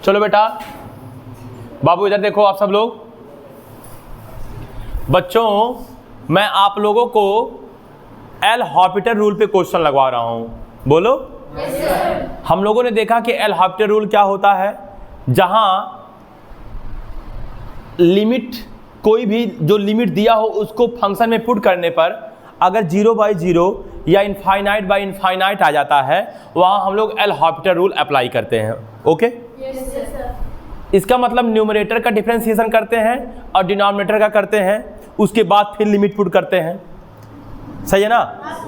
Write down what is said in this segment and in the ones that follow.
चलो बेटा बाबू इधर देखो आप सब लोग। बच्चों मैं आप लोगों को एल हॉपिटल रूल पे क्वेश्चन लगवा रहा हूं, बोलो। yes, sir। हम लोगों ने देखा कि एल हॉपिटल रूल क्या होता है, जहां लिमिट कोई भी जो लिमिट दिया हो उसको फंक्शन में पुट करने पर अगर 0/0 या इनफाइनाइट बाय इनफाइनाइट आ जाता है वहां हम लोग एल हॉपिटल रूल अप्लाई करते हैं। Okay yes, sir। इसका मतलब न्यूमरेटर का डिफरेंशिएशन करते हैं और डिनोमिनेटर का करते हैं, उसके बाद फिर लिमिट पुट करते हैं। सही है ना।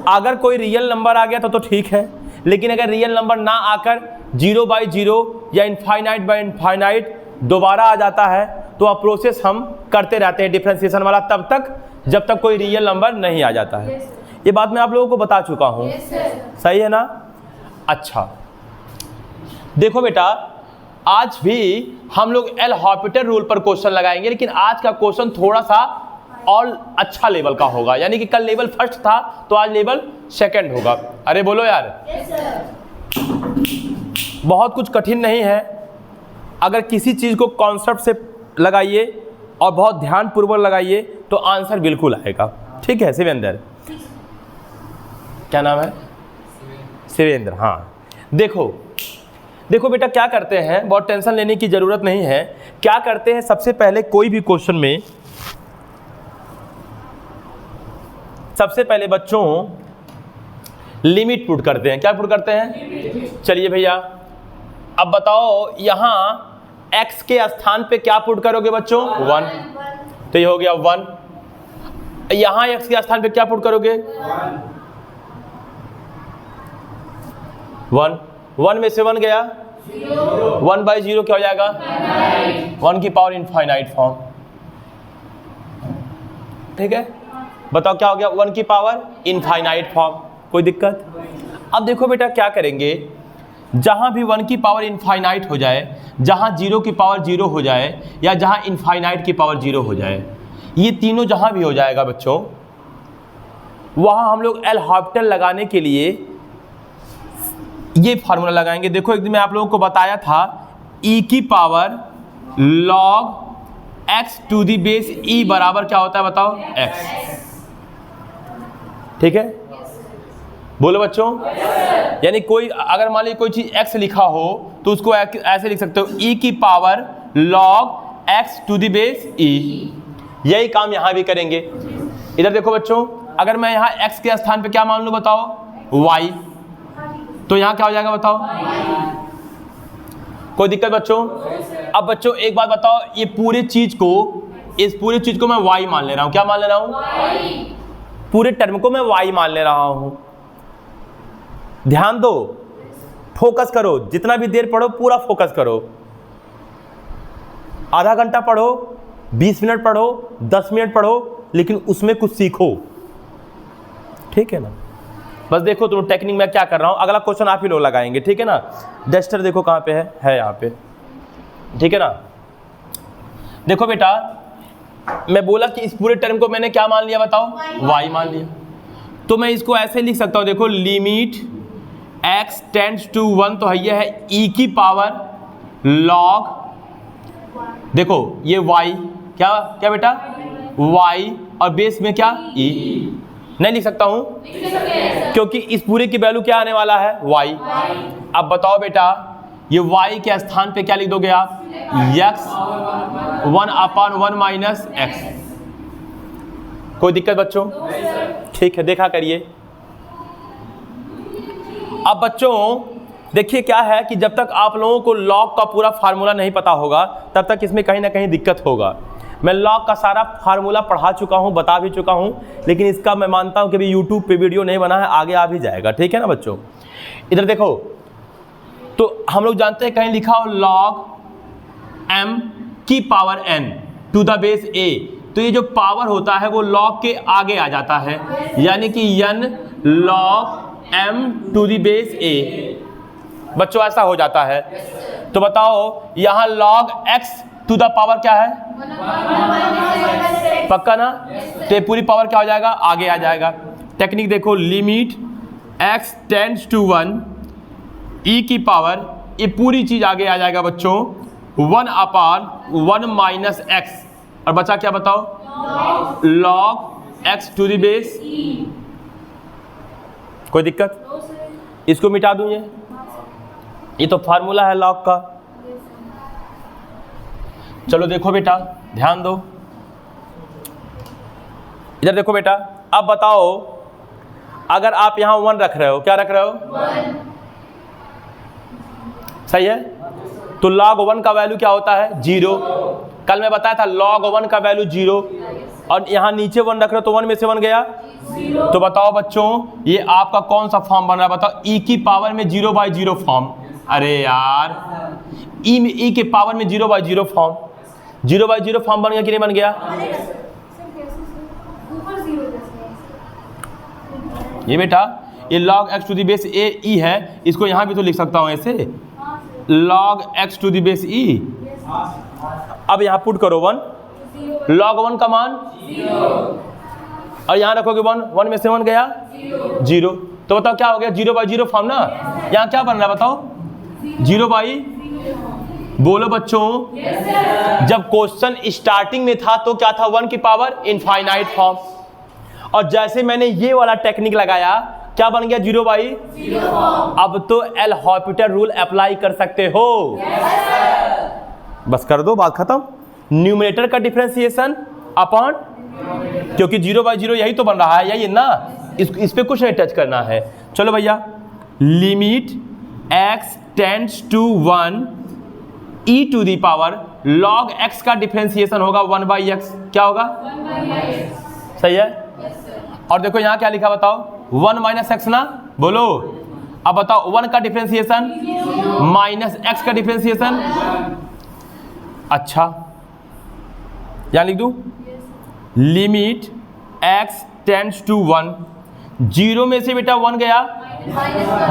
अगर कोई रियल नंबर आ गया तो ठीक है, लेकिन अगर रियल नंबर ना आकर 0/0 या इनफाइनाइट बाय इनफाइनाइट दोबारा आ जाता है तो अब प्रोसेस हम करते रहते हैं डिफरेंशिएशन वाला तब तक जब तक कोई रियल नंबर नहीं आ जाता है। ये बात मैं आप लोगों को बता चुका हूँ। सही है ना। अच्छा देखो बेटा आज भी हम लोग एल हॉपिटल रूल पर क्वेश्चन लगाएंगे, लेकिन आज का क्वेश्चन थोड़ा सा और अच्छा लेवल का होगा। यानी कि कल लेवल फर्स्ट था तो आज लेवल सेकंड होगा। अरे बोलो यार। yes, sir। बहुत कुछ कठिन नहीं है। अगर किसी चीज़ को कॉन्सेप्ट से लगाइए और बहुत ध्यानपूर्वक लगाइए तो आंसर बिल्कुल आएगा। ठीक है शिवेंद्र, क्या नाम है? शिवेंद्र। हाँ देखो बेटा क्या करते हैं, बहुत टेंशन लेने की ज़रूरत नहीं है। क्या करते हैं, सबसे पहले कोई भी क्वेश्चन में सबसे पहले बच्चों लिमिट पुट करते हैं। क्या पुट करते हैं? चलिए भैया अब बताओ यहाँ x के स्थान पे क्या पुट करोगे बच्चों? 1। तो ये हो गया 1। यहाँ x के स्थान पे क्या पुट करोगे? 1 में से 1 गया 1/0 क्या हो जाएगा? 1 की पावर इनफाइनाइट फॉर्म। ठीक है बताओ क्या हो गया? 1 की पावर इनफाइनाइट फॉर्म। कोई दिक्कत? अब देखो बेटा क्या करेंगे, जहां भी 1 की पावर इनफाइनाइट हो जाए, जहां 0 की पावर 0 हो जाए या जहां इनफाइनाइट की पावर 0 हो जाए, ये तीनों जहां भी हो जाएगा बच्चों वहां हम लोग एल हॉपिटल लगाने के लिए ये फार्मूला लगाएंगे। देखो एक दिन मैं आप लोगों को बताया था e की power log x to the base e बराबर क्या होता है बताओ? x। ठीक है बोलो बच्चों। यानी कोई अगर मान लीजिए कोई चीज x लिखा हो तो उसको ऐसे लिख सकते हो e की power log x to the base e। यही काम यहां भी करेंगे। इधर देखो बच्चों, अगर मैं यहां x के स्थान पे क्या मान लूं बताओ? y। तो यहां क्या हो जाएगा बताओ? कोई दिक्कत बच्चों? अब बच्चों एक बात बताओ, ये पूरी चीज को इस पूरी चीज को मैं y मान ले रहा हूं। क्या मान ले रहा हूं? पूरे टर्म को मैं y मान ले रहा हूं। ध्यान दो, फोकस करो, जितना भी देर पढ़ो पूरा फोकस करो। आधा घंटा पढ़ो, 20 मिनट पढ़ो, 10 मिनट पढ़ो, लेकिन उसमें कुछ सीखो। ठीक है ना। बस देखो तुम टेक्निक में क्या कर रहा हूं। अगला क्वेश्चन आप ही लोग लगाएंगे। ठीक है ना। डस्टर देखो कहां पे है यहाँ पे। ठीक है ना। देखो बेटा मैं बोला कि इस पूरे टर्म को मैंने क्या मान लिया बताओ? y मान लिया। तो मैं इसको ऐसे लिख सकता हूं, देखो लिमिट x टेंड्स टू 1 तो ये है e की पावर log, देखो ये y क्या बेटा? y और बेस में क्या? e। नहीं लिख सकता हूं क्योंकि इस पूरे की वैल्यू क्या आने वाला है? y। अब बताओ बेटा ये y के स्थान पे क्या लिख दोगे आप? x 1/1 minus x। कोई दिक्कत बच्चों? ठीक है देखा करिए। अब बच्चों देखिए क्या है कि जब तक आप लोगों को लॉग का पूरा फार्मूला नहीं पता होगा तब तक इसमें कहीं ना कहीं दिक्कत होगा। मैं लॉग का सारा फार्मूला पढ़ा चुका हूं, बता भी चुका हूं, लेकिन इसका मैं मानता हूं कि अभी यूट्यूब पे वीडियो नहीं बना है, आगे आ भी जाएगा। ठीक है ना बच्चों। इधर देखो तो हम लोग जानते हैं कहीं लिखा हो log m की power n to the base a, तो ये जो पावर होता है वो log के आगे आ जाता है, यानी कि n log m to the base a। बच्चों ऐसा हो जाता है। तो बताओ यहाँ log x to the power क्या है? पक्का ना। तो पूरी पावर क्या हो जाएगा? आगे आ जाएगा। टेक्निक देखो, limit x tends to 1 e की पावर, ये पूरी चीज आगे आ जाएगा बच्चों 1 अपान 1 माइनस एक्स, और बचा क्या बताओ, log x to the base. कोई दिक्कत? इसको मिटा दूं, ये तो फार्मूला है लॉग का। चलो देखो बेटा, ध्यान दो, इधर देखो बेटा। अब बताओ, अगर आप यहां 1 रख रहे हो, क्या रख रहे हो, 1, सही है, तो log 1 का वैल्यू क्या होता है, 0। कल मैं बताया था log 1 का वैल्यू 0, और यहाँ नीचे 1 रख रहे हो तो 1 में से 1 गया 0। तो बताओ बच्चों, ये आपका कौन सा फॉर्म बन रहा है, बताओ, e की पावर में 0/0 फॉर्म। अरे यार, e के पावर में 0/0 फॉर्म, 0/0 फॉर्म बन गया कि नहीं बन गया? ये बेटा, ये log x to the base a e है, इसको यहाँ भी तो लिख सकता हूँ ऐसे, log x to the base e। अब यहाँ पुट करो 1, log 1 का मान 0, और यहाँ रखोगे 1, 1 में से 1 गया 0। तो बताओ क्या हो गया, 0/0 फॉर्म ना। यहाँ क्या बन रहा है बताओ, 0/, बोलो बच्चों। जब क्वेश्चन स्टार्टिंग में था तो क्या था, 1 की पावर इनफाइनाइट फॉर्म, और जैसे मैंने ये वाला टेक्निक लगाया, क्या बन गया, 0/0 फॉर्म। अब तो एल हॉपिटल रूल अप्लाई कर सकते हो। बस कर दो, बात खत्म। न्यूमरेटर का डिफरेंशिएशन अपॉन, क्योंकि 0/0 यही तो बन रहा है, यही ना, इस पे कुछ नहीं टच करना है। चलो भैया, limit x tends to 1 e to the power log x का डिफरेंशिएशन होगा 1/x, क्या होगा, 1/x, सही है। और देखो यहाँ क्या लिखा बताओ, 1 माइनस एक्स ना, बोलो। अब बताओ 1 का डिफरेंशिएशन माइनस एक्स का डिफरेंशिएशन, अच्छा यहाँ लिख दूँ, लिमिट x टेंड्स टू 1, 0 में से बेटा 1 गया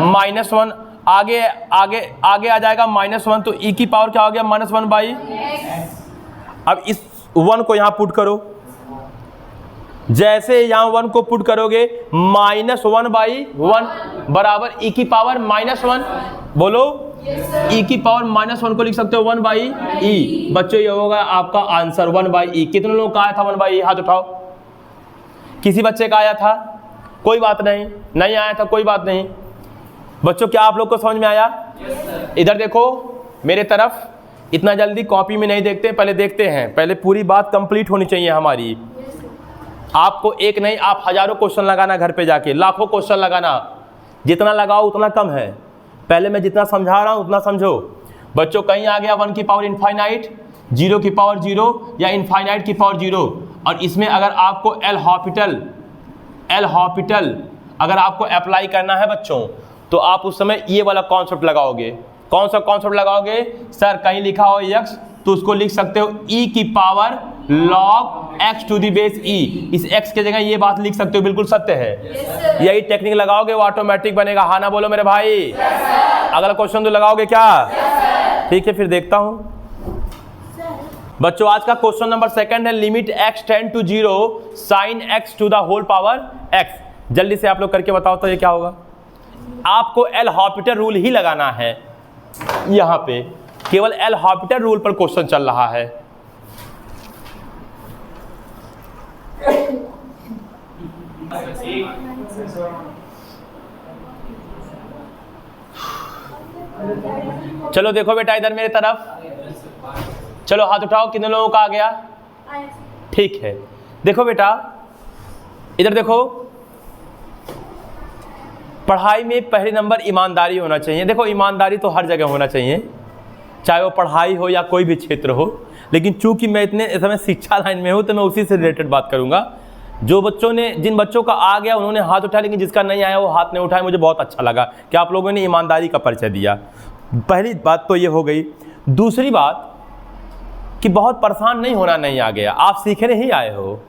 -1, आगे आगे आगे आ जाएगा -1, तो e की पावर क्या हो गया, -1/x। अब इस 1 को यहाँ पुट करो, जैसे यहाँ 1 को पुट करोगे, -1/1 बराबर e की पावर -1, बोलो, e की पावर -1 को लिख सकते हो 1/e। बच्चों ये होगा आपका आंसर 1/e। कितने लोगों का आया था 1/e, हाथ उठाओ। किसी बच्चे का आया था, कोई बात नहीं, नहीं आया था कोई बात नहीं। बच्चों क्या आप लोग को समझ में आया? इधर देखो मेरे तरफ, इतना जल्दी कॉपी में नहीं देखते, पहले देखते हैं, पहले पूरी बात कंप्लीट होनी चाहिए हमारी। आपको एक नहीं, आप हजारों क्वेश्चन लगाना, घर पे जाके लाखों क्वेश्चन लगाना, जितना लगाओ उतना कम है। पहले मैं जितना समझा रहा हूँ उतना समझो। बच्चों कहीं आ गया 1 की पावर इनफाइनाइट, 0 की पावर 0 या इनफाइनाइट की पावर 0, और इसमें अगर आपको एल हॉपिटल अगर आपको अप्लाई करना है बच्चों, तो आप उस समय ये वाला कॉन्सेप्ट लगाओगे। कौन सा कॉन्सेप्ट लगाओगे सर? कहीं लिखा हो x, तो उसको लिख सकते हो e की power log x to the base e। इस x के जगह ये बात लिख सकते हो, बिल्कुल सत्य है। यही टेक्निक लगाओगे वो ऑटोमेटिक बनेगा। हाँ ना बोलो मेरे भाई? अगला क्वेश्चन तो लगाओगे क्या? ठीक है, फिर देखता हूँ। बच्चों आज का क्वेश्चन नंबर 2 है, limit x tend to 0 sine x to the whole power x। जल्दी से आप लोग करके बताओ तो ये क्या होगा। आपको एल हॉपिटल रूल ही लगाना है, यहाँ पे केवल एल हॉपिटल रूल पर क्वेश्चन चल रहा है। चलो देखो बेटा इधर मेरे तरफ, चलो हाथ उठाओ, कितने लोगों का आ गया? ठीक है, देखो बेटा इधर देखो, पढ़ाई में पहले नंबर ईमानदारी होना चाहिए। देखो ईमानदारी तो हर जगह होना चाहिए, चाहे वो पढ़ाई हो या कोई भी क्षेत्र हो, लेकिन चूंकि मैं इतने समय शिक्षा लाइन में हूँ तो मैं उसी से रिलेटेड बात करूँगा। जो बच्चों ने, जिन बच्चों का आ गया उन्होंने हाथ उठाया, लेकिन जिसका नहीं आया वो हाथ नहीं उठाया। मुझे बहुत अच्छा लगा कि आप लोगों ने ईमानदारी का परिचय दिया। पहली बात तो ये हो गई। दूसरी बात कि बहुत परेशान नहीं होना, नहीं आ गया, आप सीखने ही आए हो,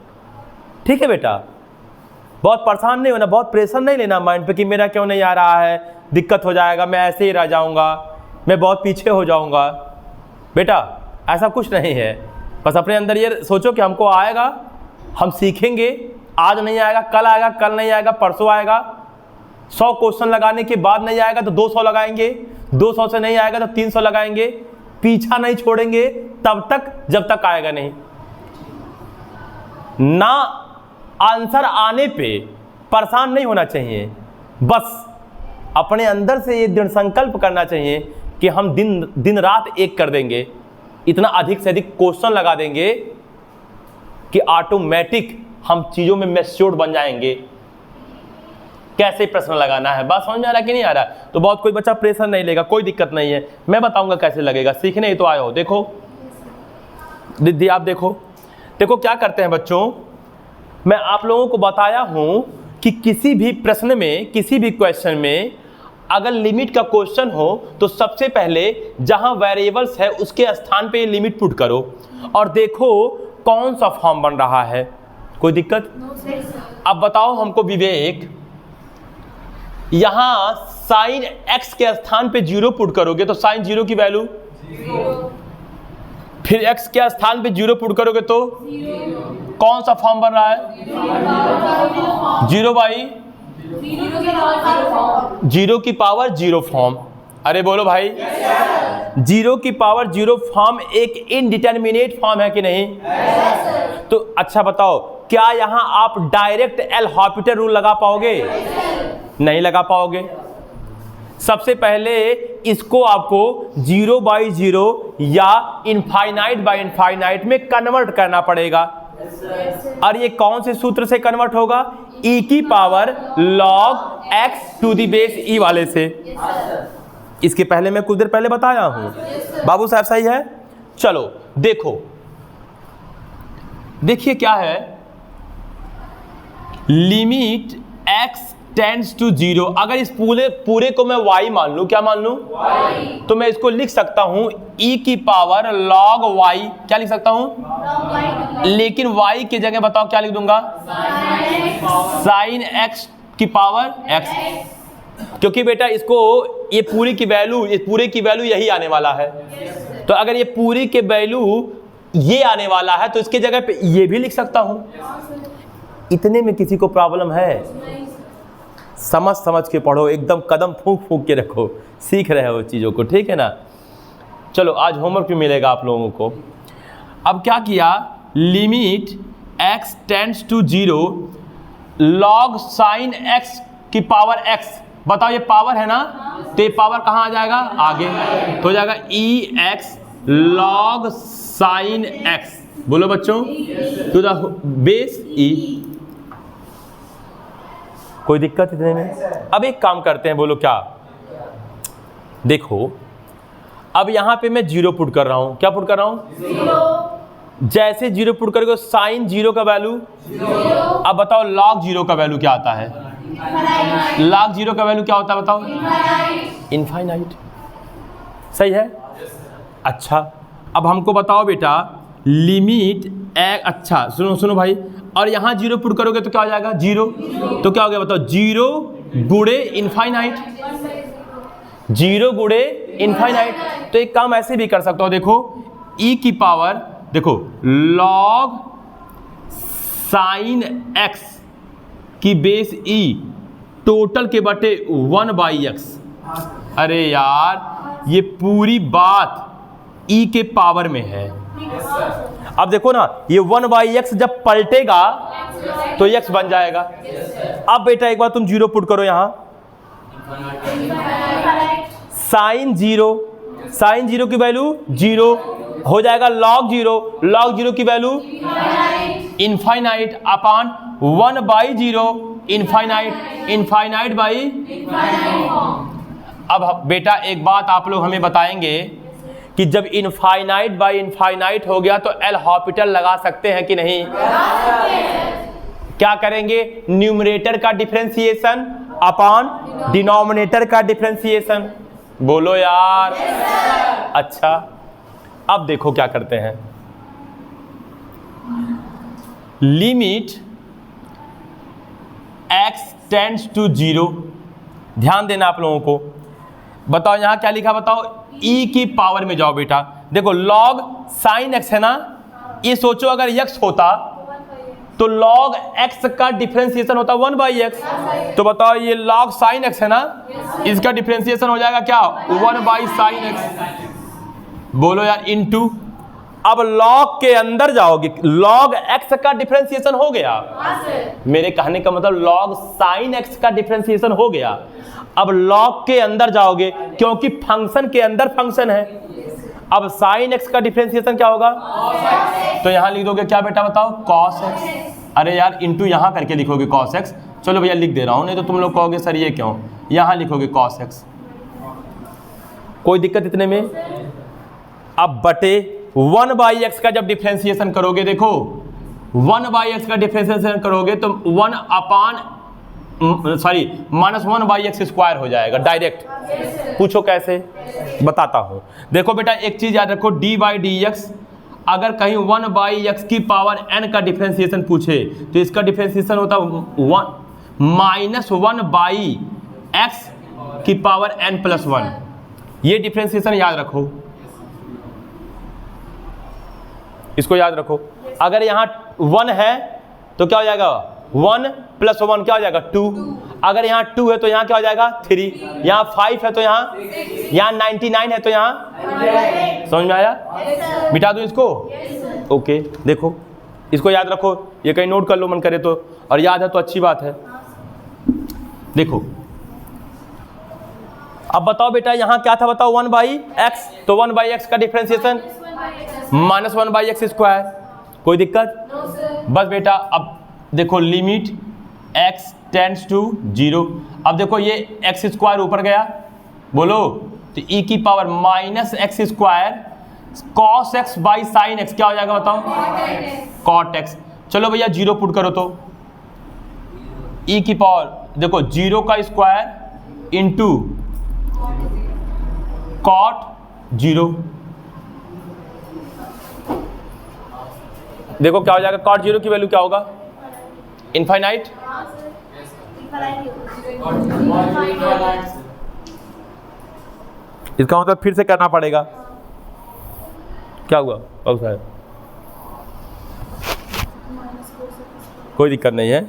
ठीक है बेटा? बहुत परेशान नहीं होना, बहुत प्रेशर नहीं लेना माइंड पे कि मेरा क्यों नहीं आ रहा है, दिक्कत हो जाएगा, मैं ऐसे ही रह जाऊंगा, मैं बहुत पीछे हो जाऊंगा। बेटा ऐसा कुछ नहीं है, बस अपने अंदर ये सोचो कि हमको आएगा, हम सीखेंगे। आज नहीं आएगा कल आएगा, कल नहीं आएगा परसों आएगा। 100 क्वेश्चन लगाने के बाद नहीं आएगा तो 200 लगाएंगे, 200 से नहीं आएगा तो 300 लगाएंगे। पीछा नहीं छोड़ेंगे तब तक जब तक आएगा नहीं। ना आंसर आने पे परेशान नहीं होना चाहिए, बस अपने अंदर से ये दृढ़ संकल्प करना चाहिए कि हम दिन रात एक कर देंगे, इतना अधिक से अधिक क्वेश्चन लगा देंगे कि ऑटोमेटिक हम चीज़ों में मैच्योर बन जाएंगे। कैसे प्रश्न लगाना है बात समझ में आ रहा कि नहीं आ रहा? तो बहुत कोई बच्चा प्रेशर नहीं लेगा, कोई दिक्कत नहीं है, मैं बताऊंगा कैसे लगेगा, सीखने ही तो आए हो। देखो दीदी आप देखो क्या करते हैं बच्चों, मैं आप लोगों को बताया हूं कि किसी भी प्रश्न में, किसी भी क्वेश्चन में अगर लिमिट का क्वेश्चन हो तो सबसे पहले जहां वेरिएबल्स है उसके स्थान पे लिमिट पुट करो और देखो कौन सा फॉर्म बन रहा है। कोई दिक्कत? अब बताओ हमको विवेक, यहां साइन x के स्थान पे 0 पुट करोगे तो साइन 0 की वैल्यू 0, फिर x के स्थान पे 0 पुट करोगे तो 0। कौन सा फॉर्म बन रहा है? 0 बाई 0 की पावर 0 फॉर्म। अरे बोलो भाई, 0 की पावर 0 फॉर्म एक इनडिटर्मिनेट फॉर्म है कि नहीं? तो अच्छा बताओ, क्या यहां आप डायरेक्ट एल हॉपिटल रूल लगा पाओगे? नहीं लगा पाओगे। सबसे पहले इसको आपको 0 बाई 0 या इनफाइनाइट बाई इनफाइनाइट में कन्वर्ट करना पड़ेगा। और ये कौन से सूत्र से कन्वर्ट होगा? e की power log x to the base e वाले से। इसके पहले मैं कुछ देर पहले बताया हूं। बाबू साहब सही है? चलो देखिए क्या है, लिमिट x टेंड्स टू 0। अगर इस पूरे को मैं y मान लूं, क्या मान लूं? y। तो मैं इसको लिख सकता हूं e की पावर log y। क्या लिख सकता हूं? लेकिन y की जगह बताओ क्या लिख दूंगा? साइन x की पावर x। क्योंकि बेटा इसको ये पूरे की वैल्यू यही आने वाला है। तो अगर ये पूरी के वैल्यू ये आने वाला है तो इसके जगह पे ये भी लिख सकता हूं। इतने में किसी को प्रॉब्लम है? समझ के पढ़ो, एकदम कदम फूंक के रखो, सीख रहे हो चीज़ों को, ठीक है ना? चलो आज होमवर्क भी मिलेगा आप लोगों को। अब क्या किया, limit x tends to 0 log sine x की पावर x। बताओ ये पावर है ना, तो ये पावर कहाँ आ जाएगा? आगे तो हो जाएगा ex log साइन x। बोलो बच्चों, टू द बेस e। कोई दिक्कत इतने में? अब एक काम करते हैं, बोलो क्या? देखो अब यहां पे मैं 0 पुट कर रहा हूं। क्या पुट कर रहा हूं? 0। जैसे 0 पुट करोगे साइन 0 का वैल्यू 0। अब बताओ log 0 का वैल्यू क्या आता है? log 0 का वैल्यू क्या होता है बताओ? इनफाइनाइट। सही है? अच्छा अब हमको बताओ बेटा, लिमिट अच्छा सुनो भाई, और यहाँ 0 पुट करोगे तो क्या हो जाएगा? 0। तो क्या हो गया बताओ? 0 गुणे इनफाइनाइट। 0 गुणे इनफाइनाइट। तो एक काम ऐसे भी कर सकता हो, देखो e की पावर, देखो log साइन x की बेस e टोटल के बटे 1 बाई x। अरे यार ये पूरी बात e के पावर में है। अब देखो ना, ये 1 बाई x जब पलटेगा तो x बन जाएगा। अब बेटा एक बार तुम 0 पुट करो यहाँ, साइन 0 की वैल्यू 0 हो जाएगा, log 0 की value infinite upon 1 by 0 infinite by. अब बेटा एक बात आप लोग हमें बताएंगे कि जब इनफाइनाइट बाई इनफाइनाइट हो गया तो एल हॉपिटल लगा सकते हैं कि नहीं? क्या करेंगे? न्यूमरेटर का डिफरेंशिएशन अपॉन डिनोमिनेटर का डिफरेंशिएशन। बोलो यार। अच्छा अब देखो क्या करते हैं, लिमिट x टेंड्स टू 0। ध्यान देना आप लोगों को। बताओ यहाँ क्या लिखा बताओ? e की पावर में जाओ बेटा, देखो log साइन x है ना, ये सोचो अगर x होता तो log x का डिफरेंशिएशन होता 1 बाई x। तो बताओ ये log साइन x है ना, इसका डिफरेंशिएशन हो जाएगा क्या? 1 बाई साइन x। बोलो यार इनटू। अब लॉग के अंदर जाओगे, लॉग एक्स का डिफरेंशिएशन हो गया। हाँ सर। मेरे कहने का मतलब लॉग साइन एक्स का डिफरेंशिएशन हो गया। अब लॉग के अंदर जाओगे क्योंकि फंक्शन के अंदर फंक्शन है। अब साइन एक्स का डिफरेंशिएशन क्या होगा? तो यहां लिख दोगे क्या बेटा बताओ? Cos x. अरे यार इनटू यहां करके लिखोगे कॉस एक्स। चलो भैया लिख दे रहा हूं, नहीं तो तुम लोग कहोगे सर ये क्यों। यहां लिखोगे कॉस एक्स, कोई दिक्कत इतने में? अब बटे 1/x का जब डिफरेंशिएशन करोगे, देखो 1/x का डिफरेंशिएशन करोगे तो -1/x स्क्वायर हो जाएगा डायरेक्ट। पूछो कैसे, बताता हूं। देखो बेटा एक चीज याद रखो, d/dx अगर कहीं 1/x की पावर n का डिफरेंशिएशन पूछे तो इसका डिफरेंशिएशन होता -1/x की पावर n+1। ये डिफरेंशिएशन याद रखो, इसको याद रखो। अगर यहाँ 1 है तो क्या हो जाएगा? 1 + 1 क्या हो जाएगा? 2। अगर यहाँ 2 है तो यहाँ क्या हो जाएगा? 3। यहाँ 5 है तो यहाँ 99 है तो यहाँ, समझ में आया? मिटा दूँ इसको? ओके देखो इसको याद रखो, ये कहीं नोट कर लो मन करे तो, और याद है तो अच्छी बात है। देखो अब बताओ बेटा यहाँ क्या था बताओ? 1/x, तो 1/x का डिफरेंशिएशन -1/x स्क्वायर। कोई दिक्कत? No sir. बस बेटा अब देखो लिमिट x टेंड्स टू 0। अब देखो ये x स्क्वायर ऊपर गया, बोलो तो e की power -x square cos x by sine x क्या हो जाएगा बताओ? cot x। चलो भैया 0 पुट करो तो e की पावर देखो 0 का स्क्वायर इंटू cot 0। देखो क्या हो जाएगा? cot 0 की वैल्यू क्या होगा? इनफाइनाइट। इसका मतलब फिर से करना पड़ेगा। क्या हुआ बाबू साहब? कोई दिक्कत नहीं है।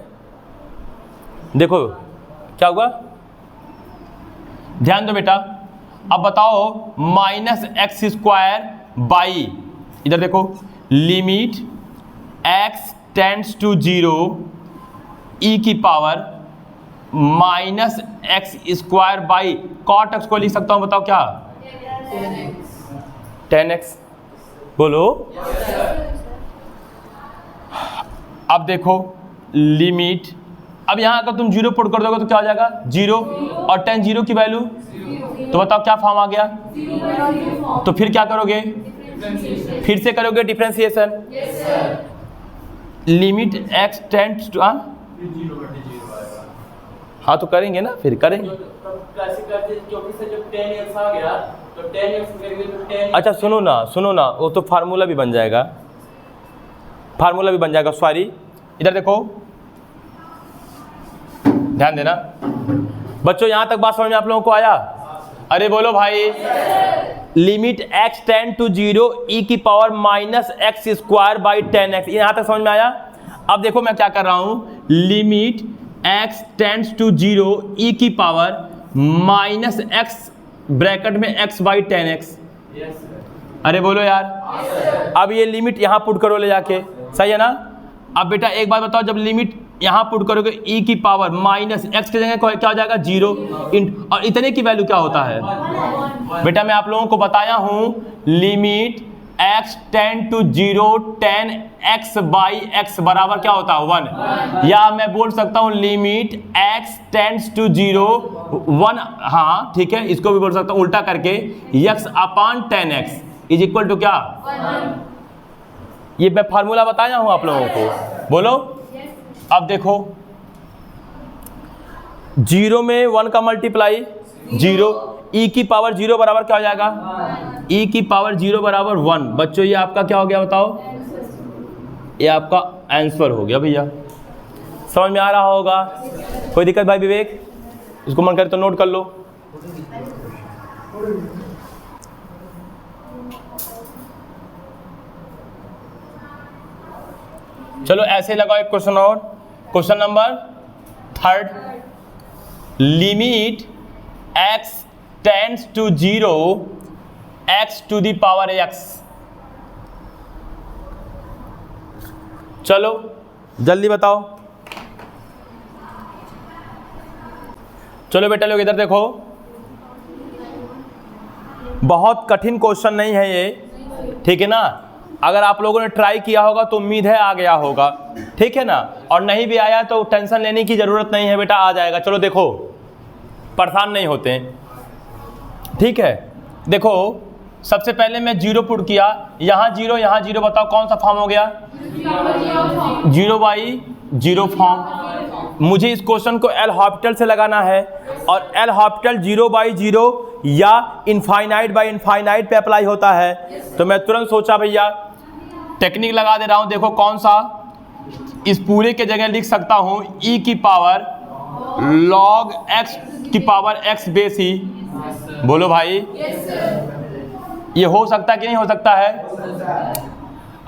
देखो क्या हुआ, ध्यान दो बेटा। अब बताओ -x स्क्वायर बाई, इधर देखो limit x tends to 0 e की power -x square by cot x को लिख सकता हूं, बताओ क्या? 10x। बोलो। अब देखो लिमिट, अब यहां अगर तुम 0 पुट कर दोगे तो क्या हो जाएगा? 0 और tan 0 की वैल्यू, तो बताओ क्या फॉर्म आ गया? तो फिर क्या करोगे? फिर से करोगे differentiation. Limit x tends to, हाँ तो करेंगे ना, फिर करेंगे। अच्छा सुनो ना, वो तो फार्मूला भी बन जाएगा, सॉरी। इधर देखो ध्यान देना बच्चों, यहां तक बात समझ में आप लोगों को आया? अरे बोलो भाई। Limit x tend to 0 e की power -x square by 10x, यहां तक समझ में आया? अब देखो मैं क्या कर रहा हूं, limit x tends to 0 e की पावर -x ब्रैकेट में x बाई 10x। अरे बोलो यार। अब ये लिमिट यहां पुट करो ले जाके, सही है ना? अब बेटा एक बात बताओ, जब लिमिट यहां पुट करोगे e की पावर -x की जगह क्या हो जाएगा? 0। और इतने की वैल्यू क्या होता है बेटा? मैं आप लोगों को बताया हूं limit x tend to 0 10 x by x बराबर क्या होता है? 1। या मैं बोल सकता हूं लिमिट x टेंड्स टू 0 1, हाँ ठीक है, इसको भी बोल सकता हूं उल्टा करके, x upon 10x is equal to क्या? 1। ये मैं फार्मूला बताया हूं आप लोगों को, बोलो। अब देखो 0 में 1 का मल्टीप्लाई 0, e की पावर 0 बराबर क्या हो जाएगा? e की पावर 0 बराबर 1। बच्चों ये आपका क्या हो गया बताओ? ये आपका आंसर हो गया भैया। समझ में आ रहा होगा? कोई दिक्कत भाई विवेक? इसको मन करे तो नोट कर लो। चलो ऐसे लगाओ एक क्वेश्चन और, question number 3। Limit x tends to 0 x to the power x। चलो जल्दी बताओ। चलो बेटा लोग इधर देखो, बहुत कठिन क्वेश्चन नहीं है ये, ठीक है ना। अगर आप लोगों ने ट्राई किया होगा तो उम्मीद है आ गया होगा, ठीक है ना। और नहीं भी आया तो टेंशन लेने की ज़रूरत नहीं है बेटा, आ जाएगा। चलो देखो, परेशान नहीं होते हैं, ठीक है। देखो सबसे पहले मैं जीरो पुट किया, यहाँ जीरो, बताओ कौन सा फॉर्म हो गया? 0/0 फॉर्म। मुझे इस क्वेश्चन को एल हॉस्पिटल से लगाना है, और एल हॉस्पिटल 0/0 या इनफाइनाइट बाई इनफाइनाइट पे अप्लाई होता है। तो मैं तुरंत सोचा भैया टेक्निक लगा दे रहा हूँ। देखो कौन सा, इस पूरे के जगह लिख सकता हूँ e की पावर log x की पावर x बेस ही। बोलो भाई, ये हो सकता है कि नहीं हो सकता है?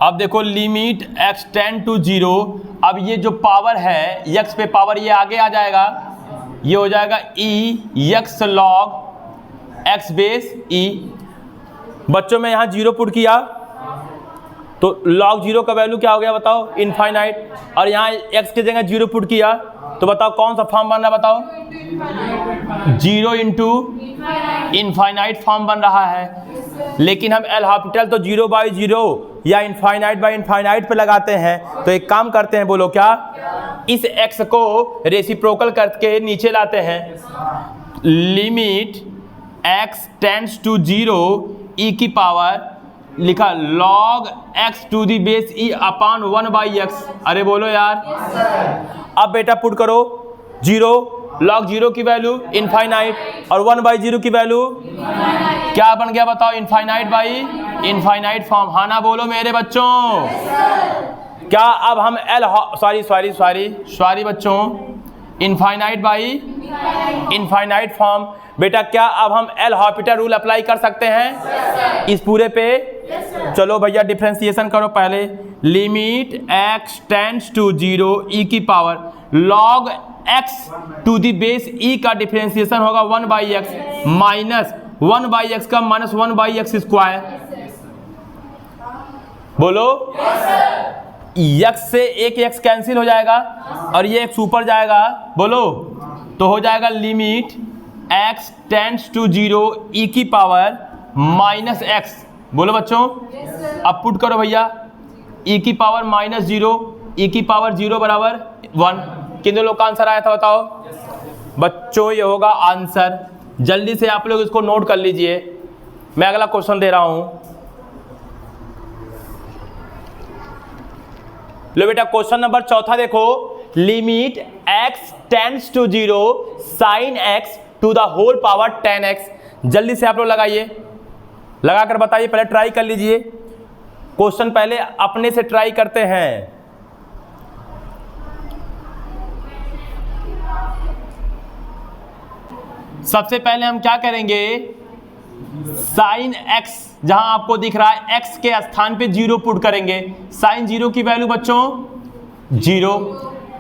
अब देखो लिमिट x टेंड टू 0, अब ये जो पावर है x पे पावर ये आगे आ जाएगा, ये हो जाएगा e x log x base e। बच्चों में यहाँ जीरो पुट किया तो log 0 का वैल्यू क्या हो गया बताओ? इनफाइनाइट। और यहाँ x की जगह जीरो पुट किया तो बताओ कौन सा फॉर्म बन रहा बताओ? 0 इंटू इनफाइनाइट फॉर्म बन रहा है। लेकिन हम एल हॉस्पिटल तो 0/0 या इनफाइनाइट बाई इनफाइनाइट पे लगाते हैं। तो एक काम करते हैं, बोलो क्या? इस x को रेसिप्रोकल करके नीचे लाते हैं। Limit x tends to 0 e की पावर लिखा log x to the base e upon 1/x। अरे बोलो यार। अब बेटा पुट करो 0, log 0 की वैल्यू इनफाइनाइट और 1/0 की वैल्यू क्या बन गया बताओ? Infinite by infinite form. हाँ ना बोलो मेरे बच्चों? क्या अब हम एल सॉरी बच्चों, इनफाइनाइट बाई इनफाइनाइट फॉर्म। बेटा क्या अब हम एल हॉस्पिटल रूल अप्लाई कर सकते हैं इस पूरे पे? चलो भैया डिफ्रेंसिएशन करो पहले। Limit x tends to 0 e की power log x to the base e का डिफ्रेंसिएशन होगा 1/x माइनस 1/x का माइनस 1/x स्क्वायर। बोलो x से एक x कैंसिल हो जाएगा और ये x ऊपर जाएगा। बोलो तो हो जाएगा limit x tends to 0 e की पावर माइनस x। बोलो बच्चों अब पुट करो भैया, e की पावर माइनस 0 e की पावर 0 बराबर 1। कितने लोग का आंसर आया था बताओ? बच्चों ये होगा आंसर। जल्दी से आप लोग इसको नोट कर लीजिए, मैं अगला क्वेश्चन दे रहा हूं। लो बेटा क्वेश्चन नंबर चौथा देखो। Limit x tends to 0 sine x to the whole power 10x। जल्दी से आप लोग लगाइए, लगाकर बताइए, पहले ट्राई कर लीजिए। क्वेश्चन पहले अपने से ट्राई करते हैं। सबसे पहले हम क्या करेंगे? साइन x जहां आपको दिख रहा है x के स्थान पे 0 पुट करेंगे। साइन 0 की वैल्यू बच्चों 0।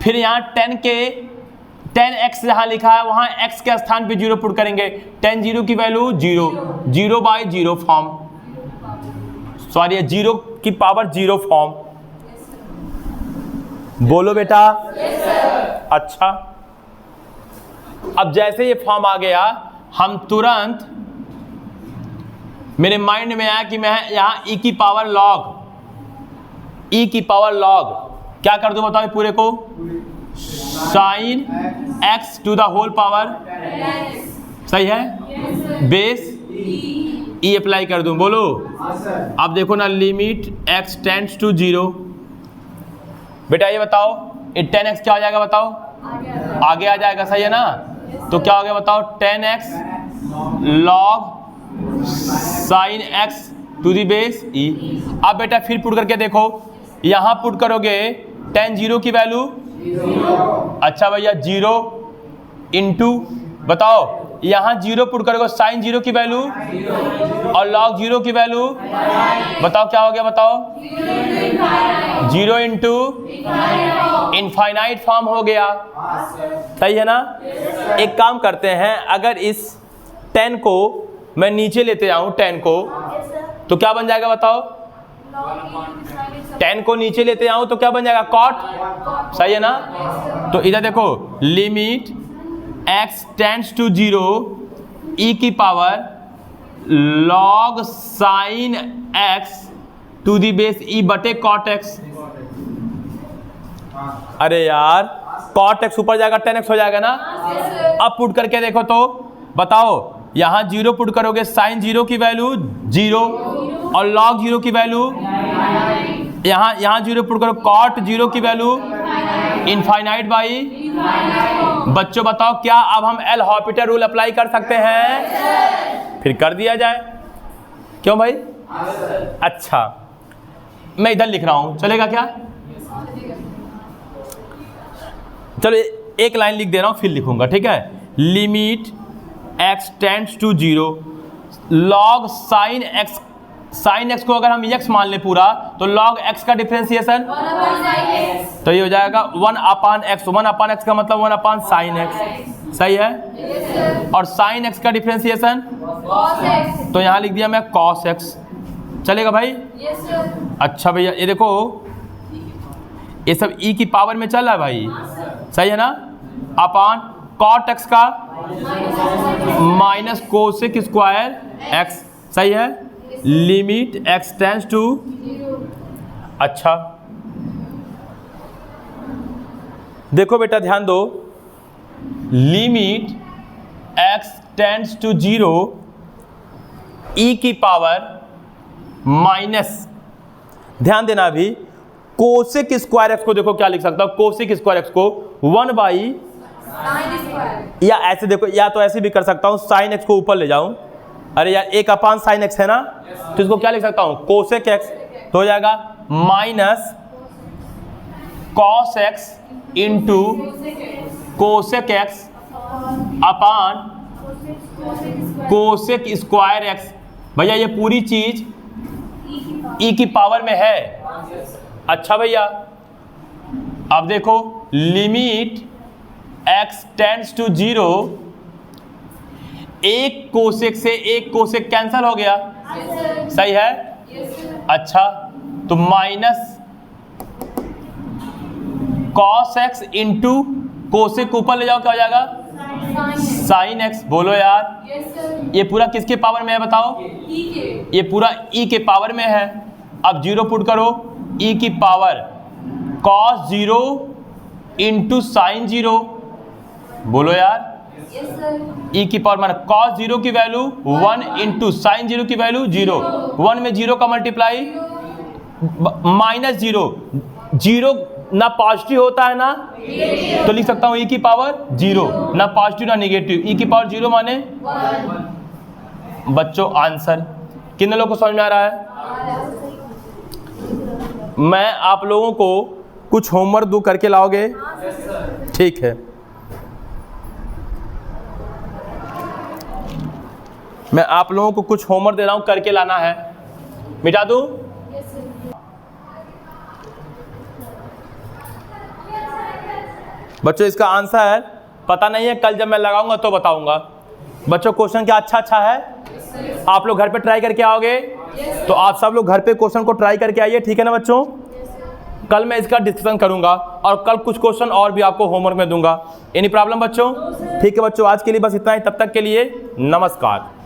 फिर यहाँ 10x जहां लिखा है वहां x के स्थान पे 0 पुट करेंगे। 10 0 की वैल्यू 0, 0/0 फॉर्म, सॉरी 0 की पावर 0 फॉर्म। बोलो बेटा अच्छा। अब जैसे ये फॉर्म आ गया, हम तुरंत मेरे माइंड में आया कि मैं यहां e की पावर log क्या कर दूं बताओ पूरे को? Sine x to the whole power, सही है, बेस e अप्लाई कर दूं। बोलो अब देखो ना, लिमिट x टेंड्स टू 0। बेटा ये बताओ 10x क्या हो जाएगा बताओ? आगे आ जाएगा, सही है ना। तो क्या हो गया बताओ? 10x log sine x to the base e। अब बेटा फिर पुट करके देखो, यहां पुट करोगे 10 0 की वैल्यू, अच्छा भैया 0 इंटू बताओ, यहां 0 पुट करोगे साइन 0 की वैल्यू और log 0 की वैल्यू बताओ क्या हो गया बताओ? 0 इंटू इनफाइनाइट फॉर्म हो गया, सही है ना। एक काम करते हैं, अगर इस 10 को मैं नीचे लेते आऊँ 10 को, Yes, sir. तो क्या बन जाएगा बताओ? Log e sin x 10 को नीचे लेते आऊँ तो क्या बन जाएगा? कॉट। सही है ना? तो इधर देखो, limit x tends to 0 e की power log sin x to the base e बटे कॉट x। अरे यार, कॉट x ऊपर जाएगा 10x हो जाएगा ना? Yes, sir. अब पुट करके देखो तो बताओ, यहाँ 0 पुट करोगे, साइन 0 की वैल्यू 0 और लॉग 0 की वैल्यू, यहाँ 0 पुट करो, कॉट 0 की वैल्यू इनफाइनाइट बाई। बच्चों बताओ, क्या अब हम एल हॉपिटल रूल अप्लाई कर सकते हैं? फिर कर दिया जाए, क्यों भाई? अच्छा, मैं इधर लिख रहा हूं, चलेगा क्या? चलो एक लाइन लिख दे रहा हूं, फिर लिखूंगा, ठीक है? Limit x tends to 0 log sin x को अगर हम x मान लें पूरा, तो log x का डिफरेंशिएशन, तो ये हो जाएगा 1/x। 1/x का मतलब 1/ sin x। सही है? और sin x का डिफरेंशिएशन, तो यहाँ लिख दिया मैं cos x। चलेगा भाई? अच्छा भैया, ये देखो, ये सब e की पावर में चल रहा है भाई, सही है ना? अपान cot x का माइनस कोसेक स्क्वायर x। सही है? लिमिट x टेंड्स टू, अच्छा देखो बेटा, ध्यान दो, limit x tends to 0 e की पावर माइनस, ध्यान देना अभी, कोसेक स्क्वायर x को देखो क्या लिख सकता हूं, कोसेक स्क्वायर x को 1/, या ऐसे देखो, या तो ऐसे भी कर सकता हूं, साइन x को ऊपर ले जाऊं, अरे यार 1/ sin x है ना, तो इसको क्या लिख सकता हूं, कोसेक x, तो हो जाएगा minus cos x into cosec x अपान कोसेक स्क्वायर x। भैया ये पूरी चीज e की पावर में है। अच्छा भैया, अब देखो, लिमिट x टेंड्स टू 0, एक कोसेक से एक कोसेक कैंसल हो गया। सही है? अच्छा, तो minus cos x into cosec ऊपर ले जाओ, क्या हो जाएगा? Sine x। बोलो यार, ये पूरा किसके पावर में है बताओ? ये पूरा e के पावर में है। अब 0 पुट करो, e की पावर cos 0 इंटू साइन 0। बोलो यार, e की पावर माना cos 0 की वैल्यू 1 इंटू साइन 0 की वैल्यू 0। 1 में 0 का मल्टीप्लाई, माइनस 0 ना पॉजिटिव होता है ना, तो लिख सकता हूँ e की पावर 0, ना पॉजिटिव ना निगेटिव, e की पावर 0 माने 1। बच्चों आंसर कितने लोगों को समझ में आ रहा है? मैं आप लोगों को कुछ होमवर्क दूं, करके लाओगे? ठीक है, मैं आप लोगों को कुछ होमवर्क दे रहा हूं, करके लाना है। मिटा दूं? बच्चों इसका आंसर पता नहीं है, कल जब मैं लगाऊंगा तो बताऊंगा। बच्चों क्वेश्चन क्या अच्छा है? आप लोग घर पे ट्राई करके आओगे? तो आप सब लोग घर पे क्वेश्चन को ट्राई करके आइए, ठीक है ना बच्चों? कल मैं इसका डिस्कशन करूंगा और कल कुछ क्वेश्चन और भी आपको होमवर्क में दूंगा। एनी प्रॉब्लम बच्चों? ठीक है बच्चों, आज के लिए बस इतना ही, तब तक के लिए नमस्कार।